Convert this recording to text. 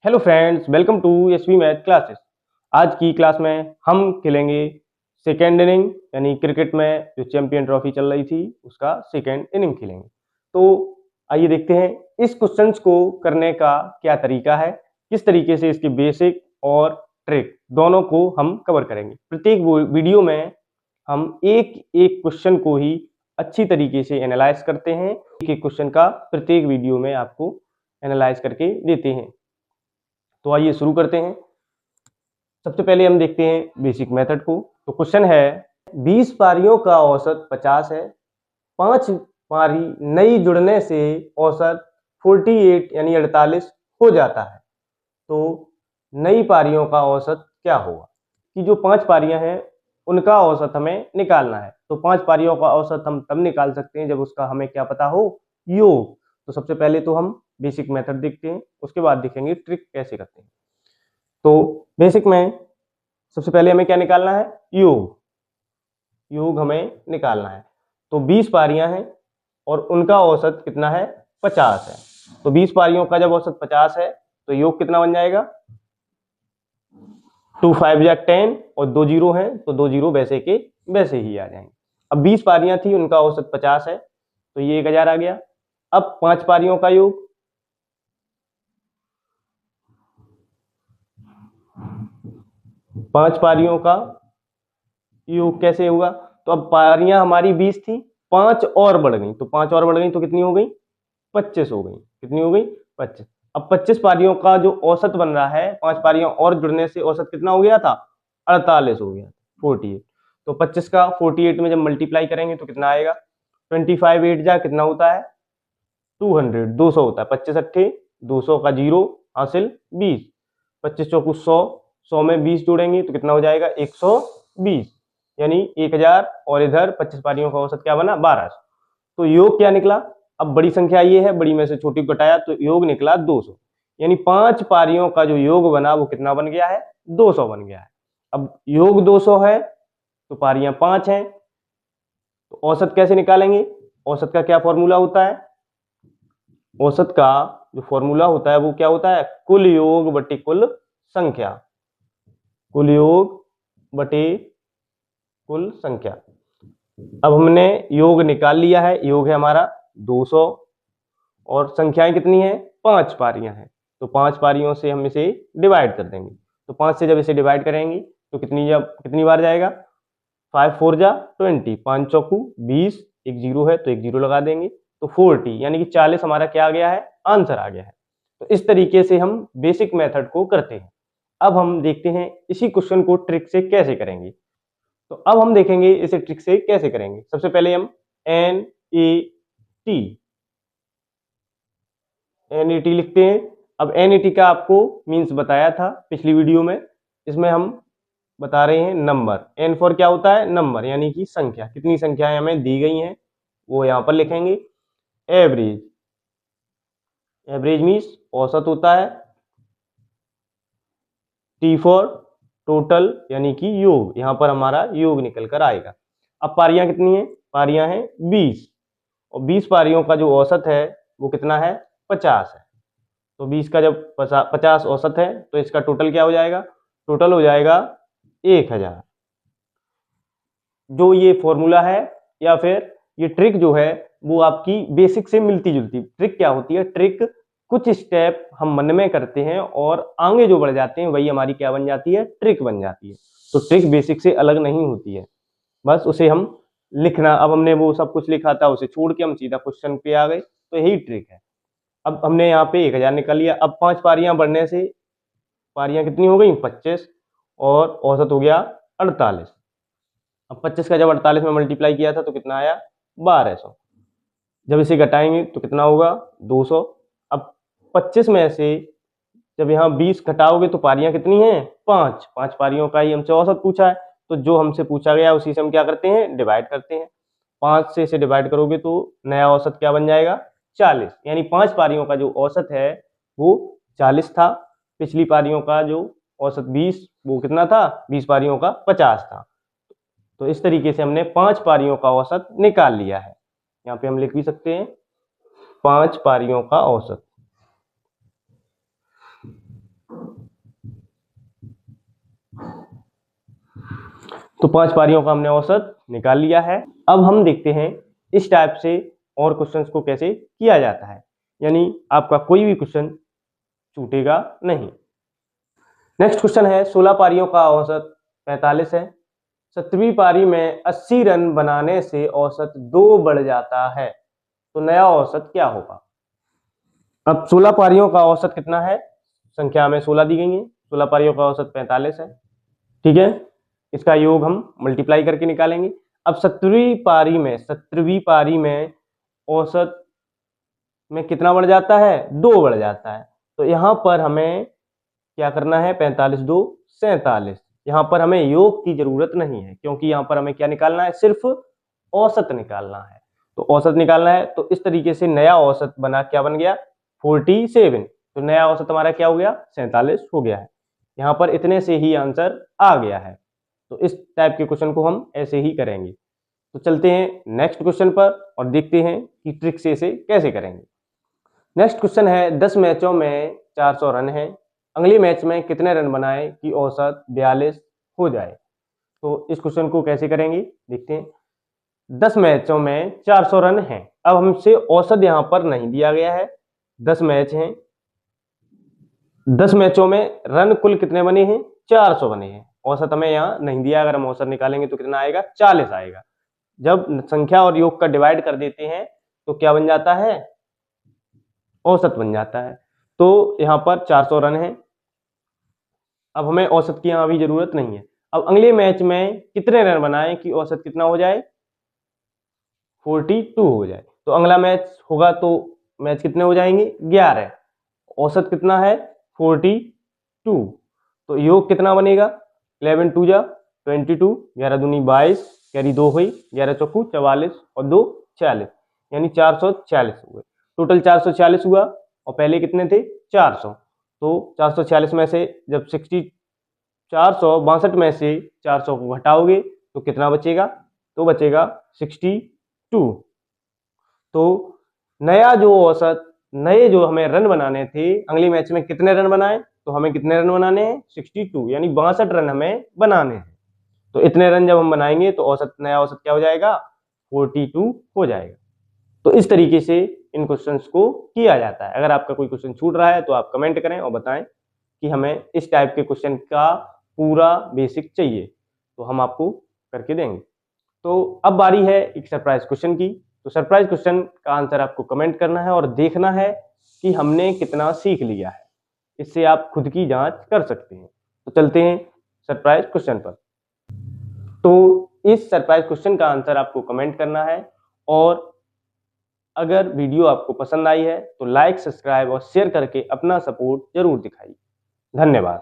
Hello friends, welcome to SV math classes. आज की class में हम खेलेंगे सेकेंड इनिंग, यानी क्रिकेट में जो चैंपियन ट्रॉफी चल रही थी उसका सेकेंड इनिंग खेलेंगे। तो आइए देखते हैं इस क्वेश्चंस को करने का क्या तरीका है, किस तरीके से इसके बेसिक और ट्रिक दोनों को हम कवर करेंगे। प्रत्येक वीडियो में हम एक एक क्वेश्चन को ही अच्छी तरीके से एनालाइज करते हैं। एक एक क्वेश्चन का प्रत्येक वीडियो में आपको एनालाइज करके देते हैं। तो आइए शुरू करते हैं। सबसे पहले हम देखते हैं बेसिक मेथड को। तो क्वेश्चन है 20 पारियों का औसत 50 है, 5 पारी नई जुड़ने से औसत 48 यानी 48 हो जाता है। तो नई पारियों का औसत क्या होगा कि जो 5 पारियां हैं उनका औसत हमें निकालना है। तो 5 पारियों का औसत हम तब निकाल सकते हैं जब उसका हमें क्या पता हो, योग। तो सबसे पहले तो हम बेसिक मेथड देखते हैं, उसके बाद देखेंगे ट्रिक कैसे करते हैं। तो बेसिक में सबसे पहले हमें क्या निकालना है, योग। योग हमें निकालना है। तो 20 पारियां हैं और उनका औसत कितना है, 50 है। तो 20 पारियों का जब औसत 50 है तो योग कितना बन जाएगा, 2 5 या 10 और 2 जीरो हैं तो 2 जीरो वैसे के वैसे ही आ जाएंगे। अब 20 पारियां थी, उनका औसत 50 है तो ये 1000 आ गया। अब 5 पारियों का योग, 5 पारियों का योग कैसे होगा। तो अब पारियां हमारी 20 थी, 5 और बढ़ गई, तो 5 और बढ़ गई तो कितनी हो गई, 25 हो गई। कितनी हो गई, 25। अब 25 पारियों का जो औसत बन रहा है, 5 पारियां और जुड़ने से औसत कितना हो गया था, 48 हो गया, 48। तो 25 का 48 में जब मल्टीप्लाई करेंगे तो कितना आएगा, 25 8 जा कितना होता है, 200, 200 होता है। 25 अट्ठे 200 का जीरो हासिल 20, 25 चौकू 100, 100 में 20 जोड़ेंगे तो कितना हो जाएगा, 120, यानी 1000। और इधर 25 पारियों का औसत क्या बना, 1200। तो योग क्या निकला, अब बड़ी संख्या ये है, बड़ी में से छोटी को घटाया तो योग निकला 200, यानी 5 पारियों का जो योग बना वो कितना बन गया है, 200 बन गया है। अब योग 200 है तो पारियां 5 हैं, तो औसत कैसे निकालेंगे। औसत का क्या फॉर्मूला होता है, औसत का जो फॉर्मूला होता है वो क्या होता है, कुल योग बटे कुल संख्या। कुल योग बटे कुल संख्या। अब हमने योग निकाल लिया है, योग है हमारा 200 और संख्याएं कितनी है, 5 पारियां हैं। तो 5 पारियों से हम इसे डिवाइड कर देंगे। तो 5 से जब इसे डिवाइड करेंगे तो कितनी बार जाएगा, 5 4 जा 20, 5 चौकू 20, एक जीरो है तो एक जीरो लगा देंगे तो 40, यानी कि 40 हमारा क्या आ गया है, आंसर आ गया है। तो इस तरीके से हम बेसिक मेथड को करते हैं। अब हम देखते हैं इसी क्वेश्चन को ट्रिक से कैसे करेंगे। तो अब हम देखेंगे इसे ट्रिक से कैसे करेंगे। सबसे पहले हम NET लिखते हैं। अब NET का आपको मीन्स बताया था पिछली वीडियो में, इसमें हम बता रहे हैं नंबर। N फॉर क्या होता है, नंबर, यानी कि संख्या। कितनी संख्याएं हमें दी गई हैं वो यहां पर लिखेंगे। एवरेज, एवरेज मीन्स औसत होता है। T फॉर टोटल, यानी कि योग, यहां पर हमारा योग निकल कर आएगा। अब पारियां कितनी है, पारियां हैं 20 और 20 पारियों का जो औसत है वो कितना है, 50 है। तो 20 का जब 50 औसत है तो इसका टोटल क्या हो जाएगा, टोटल हो जाएगा 1000। जो ये फॉर्मूला है या फिर ये ट्रिक जो है वो आपकी बेसिक से मिलती जुलती। ट्रिक क्या होती है, ट्रिक कुछ स्टेप हम मन में करते हैं और आगे जो बढ़ जाते हैं वही हमारी क्या बन जाती है, ट्रिक बन जाती है। तो ट्रिक बेसिक से अलग नहीं होती है, बस उसे हम लिखना। अब हमने वो सब कुछ लिखा था उसे छोड़ के हम सीधा क्वेश्चन पे आ गए, तो यही ट्रिक है। अब हमने यहाँ पे 1000 निकाल लिया। अब 5 पारियां बढ़ने से पारियां कितनी हो गई, 25 और औसत हो गया 48। अब 25 का जब 48 में मल्टीप्लाई किया था तो कितना आया, 1200। जब इसे घटाएंगे तो कितना होगा, 200। अब 25 में से जब यहाँ 20 घटाओगे तो पारियां कितनी हैं, 5। 5 पारियों का ही हमसे औसत पूछा है, तो जो हमसे पूछा गया उसी से हम क्या करते हैं, डिवाइड करते हैं। 5 से इसे डिवाइड करोगे तो नया औसत क्या बन जाएगा, 40, यानी 5 पारियों का जो औसत है वो 40 था। पिछली पारियों का जो औसत 20, वो कितना था, 20 पारियों का 50 था। तो इस तरीके से हमने 5 पारियों का औसत निकाल लिया है। यहाँ पे हम लिख भी सकते हैं 5 पारियों का औसत। तो 5 पारियों का हमने औसत निकाल लिया है। अब हम देखते हैं इस टाइप से और क्वेश्चंस को कैसे किया जाता है, यानी आपका कोई भी क्वेश्चन छूटेगा नहीं। नेक्स्ट क्वेश्चन है 16 पारियों का औसत 45 है। 17वीं पारी में 80 रन बनाने से औसत 2 बढ़ जाता है, तो नया औसत क्या होगा। अब 16 पारियों का औसत कितना है, संख्या में 16 दी गई है, 16 पारियों का औसत 45 है, ठीक है। इसका योग हम मल्टीप्लाई करके निकालेंगे। अब 17वीं पारी में औसत में कितना बढ़ जाता है, 2 बढ़ जाता है। तो यहां पर हमें क्या करना है, 45 2 47। यहां पर हमें योग की जरूरत नहीं है, क्योंकि यहां पर हमें क्या निकालना है, सिर्फ औसत निकालना है। तो औसत निकालना है, तो इस तरीके से नया औसत बना, क्या बन गया, 47। तो नया औसत हमारा क्या हो गया, 47 हो गया है। यहां पर इतने से ही आंसर आ गया है। तो इस टाइप के क्वेश्चन को हम ऐसे ही करेंगे। तो चलते हैं नेक्स्ट क्वेश्चन पर और देखते हैं कि ट्रिक से इसे कैसे करेंगे। नेक्स्ट क्वेश्चन है 10 मैचों में 400 रन है, अगले मैच में कितने रन बनाए कि औसत 42 हो जाए। तो इस क्वेश्चन को कैसे करेंगे देखते हैं। 10 मैचों में 400 रन हैं। अब हमसे औसत यहां पर नहीं दिया गया है, 10 मैच हैं, 10 मैचों में रन कुल कितने बने हैं, 400 बने हैं। औसत हमें यहाँ नहीं दिया, अगर हम औसत निकालेंगे तो कितना आएगा, 40 आएगा। जब संख्या और योग का डिवाइड कर देते हैं तो क्या बन जाता है, औसत बन जाता है। तो यहाँ पर 400 रन है, अब हमें औसत की यहाँ अभी जरूरत नहीं है। अब अगले मैच में कितने रन बनाए कि औसत कितना हो जाए, 42 हो जाए। तो अगला मैच होगा तो मैच कितने हो जाएंगे, 11। औसत कितना है, 42। तो योग कितना बनेगा, 11 2 जा 22, 11 दूनी 22, कैरी 2 हुई, 11 चौकू 44 और 2 46, यानी 446 हुए। टोटल 446 हुआ और पहले कितने थे, 400। तो 446 में से जब 462 में से 400 को घटाओगे तो कितना बचेगा, तो बचेगा 62। तो नया जो औसत, नए जो हमें रन बनाने थे, अगले मैच में कितने रन बनाए, तो हमें कितने रन बनाने हैं, 62, यानी 62 रन हमें बनाने हैं। तो इतने रन जब हम बनाएंगे तो औसत, नया औसत क्या हो जाएगा, 42 हो जाएगा। तो इस तरीके से इन क्वेश्चंस को किया जाता है। अगर आपका कोई क्वेश्चन छूट रहा है तो आप कमेंट करें और बताएं कि हमें इस टाइप के क्वेश्चन का पूरा बेसिक चाहिए, तो हम आपको करके देंगे। तो अब बारी है एक सरप्राइज क्वेश्चन की। तो सरप्राइज क्वेश्चन का आंसर आपको कमेंट करना है और देखना है कि हमने कितना सीख लिया है। इससे आप खुद की जांच कर सकते हैं। तो चलते हैं सरप्राइज क्वेश्चन पर। तो इस सरप्राइज क्वेश्चन का आंसर आपको कमेंट करना है, और अगर वीडियो आपको पसंद आई है तो लाइक, सब्सक्राइब और शेयर करके अपना सपोर्ट जरूर दिखाइए। धन्यवाद।